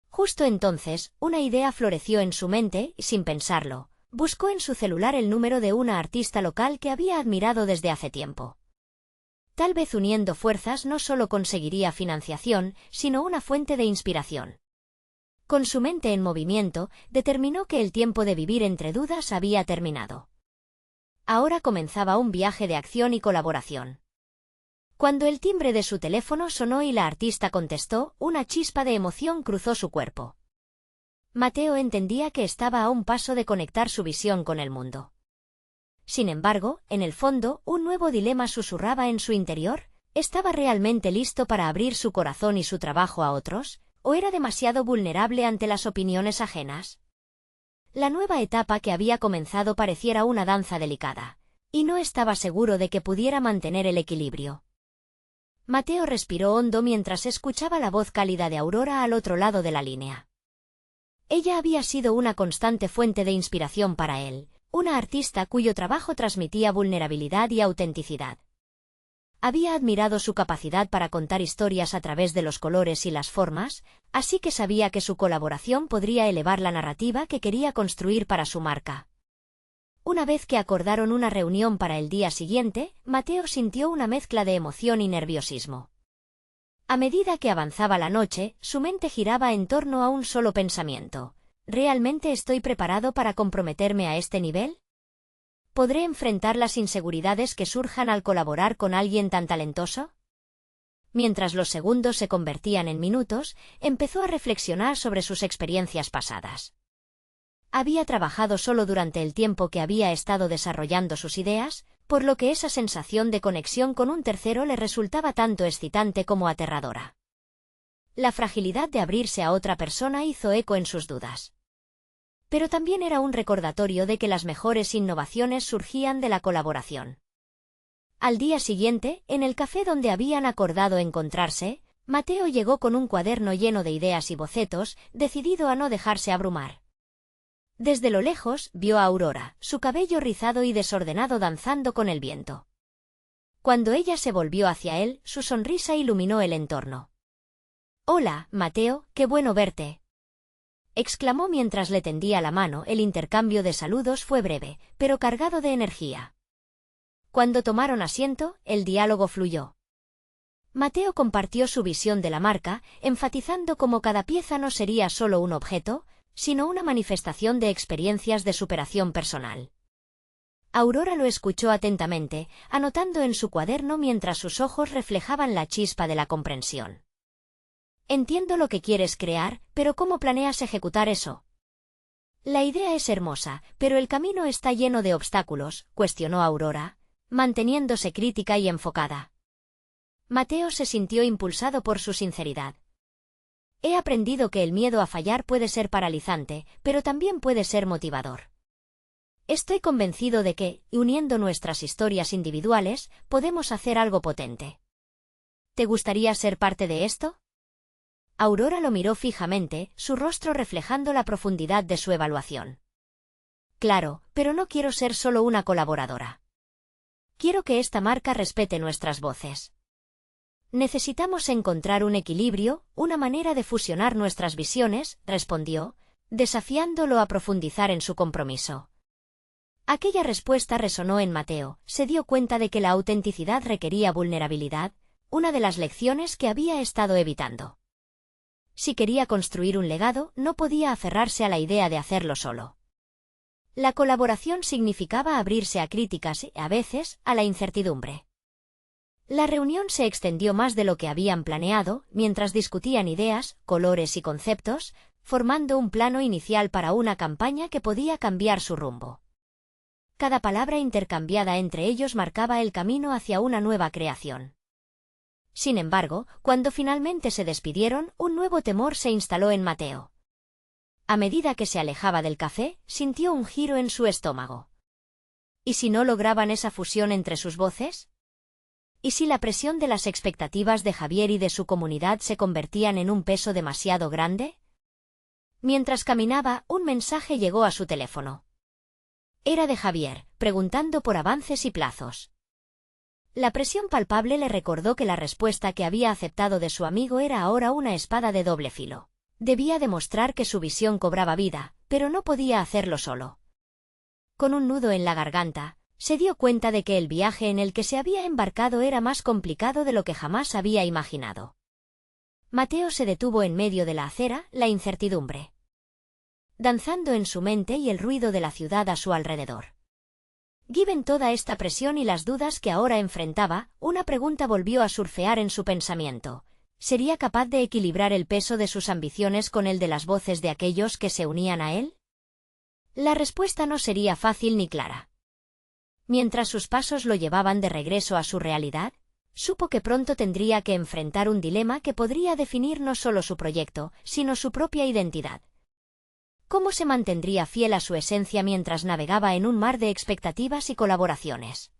Justo entonces, una idea floreció en su mente y, sin pensarlo, buscó en su celular el número de una artista local que había admirado desde hace tiempo. Tal vez uniendo fuerzas no solo conseguiría financiación, sino una fuente de inspiración. Con su mente en movimiento, determinó que el tiempo de vivir entre dudas había terminado. Ahora comenzaba un viaje de acción y colaboración. Cuando el timbre de su teléfono sonó y la artista contestó, una chispa de emoción cruzó su cuerpo. Mateo entendía que estaba a un paso de conectar su visión con el mundo. Sin embargo, en el fondo, un nuevo dilema susurraba en su interior. ¿Estaba realmente listo para abrir su corazón y su trabajo a otros, o era demasiado vulnerable ante las opiniones ajenas? La nueva etapa que había comenzado pareciera una danza delicada, y no estaba seguro de que pudiera mantener el equilibrio. Mateo respiró hondo mientras escuchaba la voz cálida de Aurora al otro lado de la línea. Ella había sido una constante fuente de inspiración para él, una artista cuyo trabajo transmitía vulnerabilidad y autenticidad. Había admirado su capacidad para contar historias a través de los colores y las formas, así que sabía que su colaboración podría elevar la narrativa que quería construir para su marca. Una vez que acordaron una reunión para el día siguiente, Mateo sintió una mezcla de emoción y nerviosismo. A medida que avanzaba la noche, su mente giraba en torno a un solo pensamiento. ¿Realmente estoy preparado para comprometerme a este nivel? ¿Podré enfrentar las inseguridades que surjan al colaborar con alguien tan talentoso? Mientras los segundos se convertían en minutos, empezó a reflexionar sobre sus experiencias pasadas. Había trabajado solo durante el tiempo que había estado desarrollando sus ideas, por lo que esa sensación de conexión con un tercero le resultaba tanto excitante como aterradora. La fragilidad de abrirse a otra persona hizo eco en sus dudas. Pero también era un recordatorio de que las mejores innovaciones surgían de la colaboración. Al día siguiente, en el café donde habían acordado encontrarse, Mateo llegó con un cuaderno lleno de ideas y bocetos, decidido a no dejarse abrumar. Desde lo lejos, vio a Aurora, su cabello rizado y desordenado danzando con el viento. Cuando ella se volvió hacia él, su sonrisa iluminó el entorno. Hola, Mateo, qué bueno verte, exclamó mientras le tendía la mano. El intercambio de saludos fue breve, pero cargado de energía. Cuando tomaron asiento, el diálogo fluyó. Mateo compartió su visión de la marca, enfatizando cómo cada pieza no sería solo un objeto, sino una manifestación de experiencias de superación personal. Aurora lo escuchó atentamente, anotando en su cuaderno mientras sus ojos reflejaban la chispa de la comprensión. Entiendo lo que quieres crear, pero ¿cómo planeas ejecutar eso? La idea es hermosa, pero el camino está lleno de obstáculos, cuestionó Aurora, manteniéndose crítica y enfocada. Mateo se sintió impulsado por su sinceridad. He aprendido que el miedo a fallar puede ser paralizante, pero también puede ser motivador. Estoy convencido de que, uniendo nuestras historias individuales, podemos hacer algo potente. ¿Te gustaría ser parte de esto? Aurora lo miró fijamente, su rostro reflejando la profundidad de su evaluación. Claro, pero no quiero ser solo una colaboradora. Quiero que esta marca respete nuestras voces. Necesitamos encontrar un equilibrio, una manera de fusionar nuestras visiones, respondió, desafiándolo a profundizar en su compromiso. Aquella respuesta resonó en Mateo, se dio cuenta de que la autenticidad requería vulnerabilidad, una de las lecciones que había estado evitando. Si quería construir un legado, no podía aferrarse a la idea de hacerlo solo. La colaboración significaba abrirse a críticas y, a veces, a la incertidumbre. La reunión se extendió más de lo que habían planeado, mientras discutían ideas, colores y conceptos, formando un plano inicial para una campaña que podía cambiar su rumbo. Cada palabra intercambiada entre ellos marcaba el camino hacia una nueva creación. Sin embargo, cuando finalmente se despidieron, un nuevo temor se instaló en Mateo. A medida que se alejaba del café, sintió un giro en su estómago. ¿Y si no lograban esa fusión entre sus voces? ¿Y si la presión de las expectativas de Javier y de su comunidad se convertían en un peso demasiado grande? Mientras caminaba, un mensaje llegó a su teléfono. Era de Javier, preguntando por avances y plazos. La presión palpable le recordó que la respuesta que había aceptado de su amigo era ahora una espada de doble filo. Debía demostrar que su visión cobraba vida, pero no podía hacerlo solo. Con un nudo en la garganta, se dio cuenta de que el viaje en el que se había embarcado era más complicado de lo que jamás había imaginado. Mateo se detuvo en medio de la acera, la incertidumbre danzando en su mente y el ruido de la ciudad a su alrededor. Given toda esta presión y las dudas que ahora enfrentaba, una pregunta volvió a surfear en su pensamiento. ¿Sería capaz de equilibrar el peso de sus ambiciones con el de las voces de aquellos que se unían a él? La respuesta no sería fácil ni clara. Mientras sus pasos lo llevaban de regreso a su realidad, supo que pronto tendría que enfrentar un dilema que podría definir no solo su proyecto, sino su propia identidad. ¿Cómo se mantendría fiel a su esencia mientras navegaba en un mar de expectativas y colaboraciones?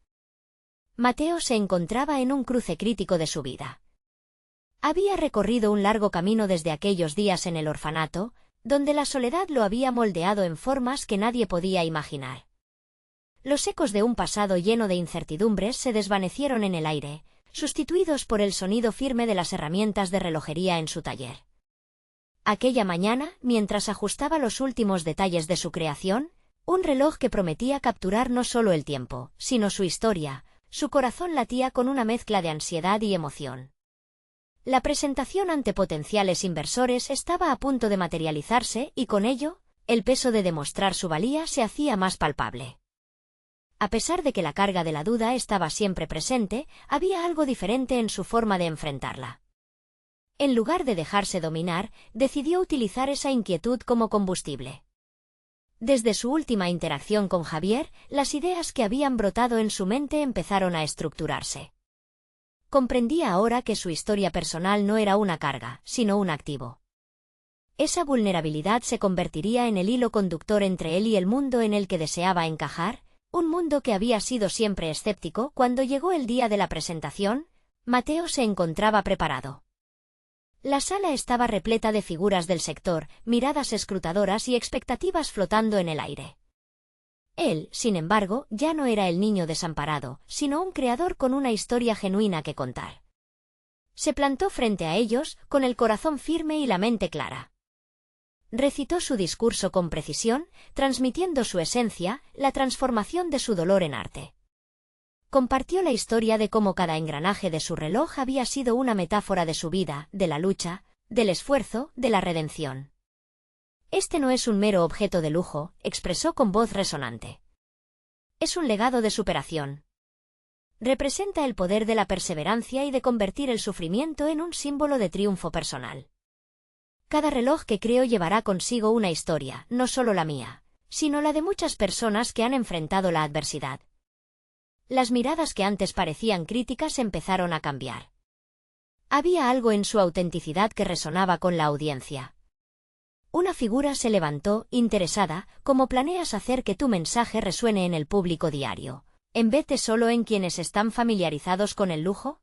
Mateo se encontraba en un cruce crítico de su vida. Había recorrido un largo camino desde aquellos días en el orfanato, donde la soledad lo había moldeado en formas que nadie podía imaginar. Los ecos de un pasado lleno de incertidumbres se desvanecieron en el aire, sustituidos por el sonido firme de las herramientas de relojería en su taller. Aquella mañana, mientras ajustaba los últimos detalles de su creación, un reloj que prometía capturar no solo el tiempo, sino su historia, su corazón latía con una mezcla de ansiedad y emoción. La presentación ante potenciales inversores estaba a punto de materializarse y con ello, el peso de demostrar su valía se hacía más palpable. A pesar de que la carga de la duda estaba siempre presente, había algo diferente en su forma de enfrentarla. En lugar de dejarse dominar, decidió utilizar esa inquietud como combustible. Desde su última interacción con Javier, las ideas que habían brotado en su mente empezaron a estructurarse. Comprendía ahora que su historia personal no era una carga, sino un activo. Esa vulnerabilidad se convertiría en el hilo conductor entre él y el mundo en el que deseaba encajar, un mundo que había sido siempre escéptico. Cuando llegó el día de la presentación, Mateo se encontraba preparado. La sala estaba repleta de figuras del sector, miradas escrutadoras y expectativas flotando en el aire. Él, sin embargo, ya no era el niño desamparado, sino un creador con una historia genuina que contar. Se plantó frente a ellos, con el corazón firme y la mente clara. Recitó su discurso con precisión, transmitiendo su esencia, la transformación de su dolor en arte. Compartió la historia de cómo cada engranaje de su reloj había sido una metáfora de su vida, de la lucha, del esfuerzo, de la redención. Este no es un mero objeto de lujo, expresó con voz resonante. Es un legado de superación. Representa el poder de la perseverancia y de convertir el sufrimiento en un símbolo de triunfo personal. Cada reloj que creo llevará consigo una historia, no solo la mía, sino la de muchas personas que han enfrentado la adversidad. Las miradas que antes parecían críticas empezaron a cambiar. Había algo en su autenticidad que resonaba con la audiencia. Una figura se levantó, interesada, como planeas hacer que tu mensaje resuene en el público diario, en vez de solo en quienes están familiarizados con el lujo.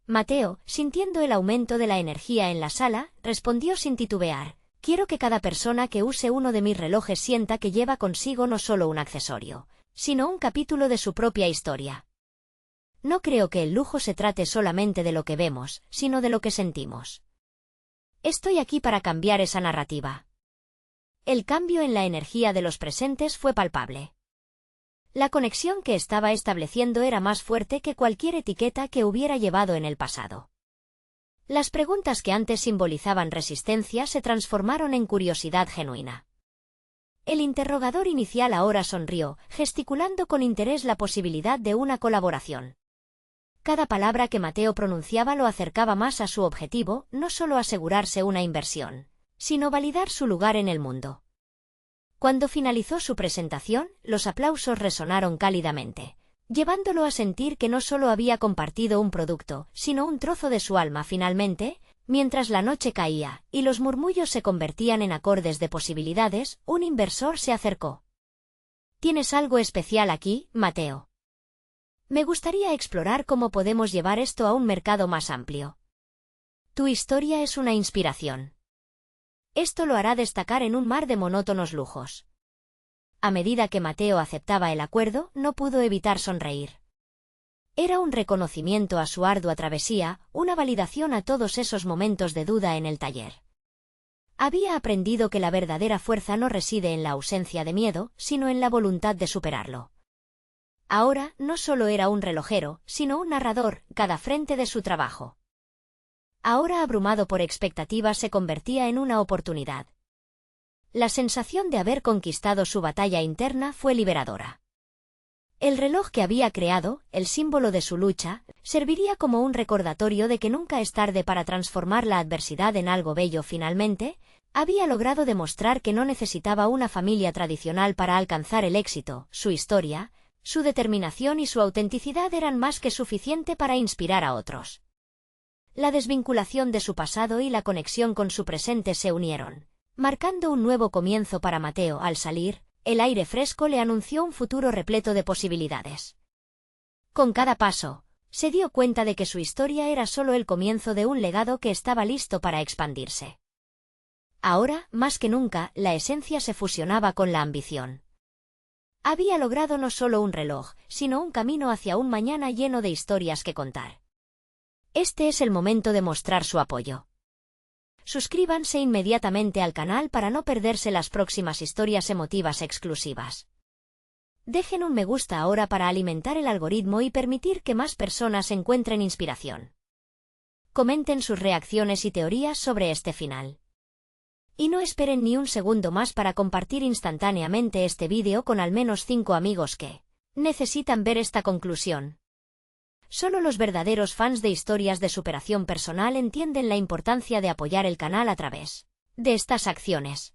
Mateo, sintiendo el aumento de la energía en la sala, respondió sin titubear: quiero que cada persona que use uno de mis relojes sienta que lleva consigo no solo un accesorio, sino un capítulo de su propia historia. No creo que el lujo se trate solamente de lo que vemos, sino de lo que sentimos. Estoy aquí para cambiar esa narrativa. El cambio en la energía de los presentes fue palpable. La conexión que estaba estableciendo era más fuerte que cualquier etiqueta que hubiera llevado en el pasado. Las preguntas que antes simbolizaban resistencia se transformaron en curiosidad genuina. El interrogador inicial ahora sonrió, gesticulando con interés la posibilidad de una colaboración. Cada palabra que Mateo pronunciaba lo acercaba más a su objetivo, no solo asegurarse una inversión, sino validar su lugar en el mundo. Cuando finalizó su presentación, los aplausos resonaron cálidamente, llevándolo a sentir que no solo había compartido un producto, sino un trozo de su alma. Finalmente, mientras la noche caía y los murmullos se convertían en acordes de posibilidades, un inversor se acercó. ¿Tienes algo especial aquí, Mateo? Me gustaría explorar cómo podemos llevar esto a un mercado más amplio. Tu historia es una inspiración. Esto lo hará destacar en un mar de monótonos lujos. A medida que Mateo aceptaba el acuerdo, no pudo evitar sonreír. Era un reconocimiento a su ardua travesía, una validación a todos esos momentos de duda en el taller. Había aprendido que la verdadera fuerza no reside en la ausencia de miedo, sino en la voluntad de superarlo. Ahora no solo era un relojero, sino un narrador, cada frente de su trabajo. Ahora abrumado por expectativas se convertía en una oportunidad. La sensación de haber conquistado su batalla interna fue liberadora. El reloj que había creado, el símbolo de su lucha, serviría como un recordatorio de que nunca es tarde para transformar la adversidad en algo bello. Finalmente, había logrado demostrar que no necesitaba una familia tradicional para alcanzar el éxito. Su historia, su determinación y su autenticidad eran más que suficiente para inspirar a otros. La desvinculación de su pasado y la conexión con su presente se unieron, marcando un nuevo comienzo para Mateo. Al salir, el aire fresco le anunció un futuro repleto de posibilidades. Con cada paso, se dio cuenta de que su historia era solo el comienzo de un legado que estaba listo para expandirse. Ahora, más que nunca, la esencia se fusionaba con la ambición. Había logrado no solo un reloj, sino un camino hacia un mañana lleno de historias que contar. Este es el momento de mostrar su apoyo. Suscríbanse inmediatamente al canal para no perderse las próximas historias emotivas exclusivas. Dejen un me gusta ahora para alimentar el algoritmo y permitir que más personas encuentren inspiración. Comenten sus reacciones y teorías sobre este final. Y no esperen ni un segundo más para compartir instantáneamente este vídeo con al menos 5 amigos que necesitan ver esta conclusión. Solo los verdaderos fans de historias de superación personal entienden la importancia de apoyar el canal a través de estas acciones.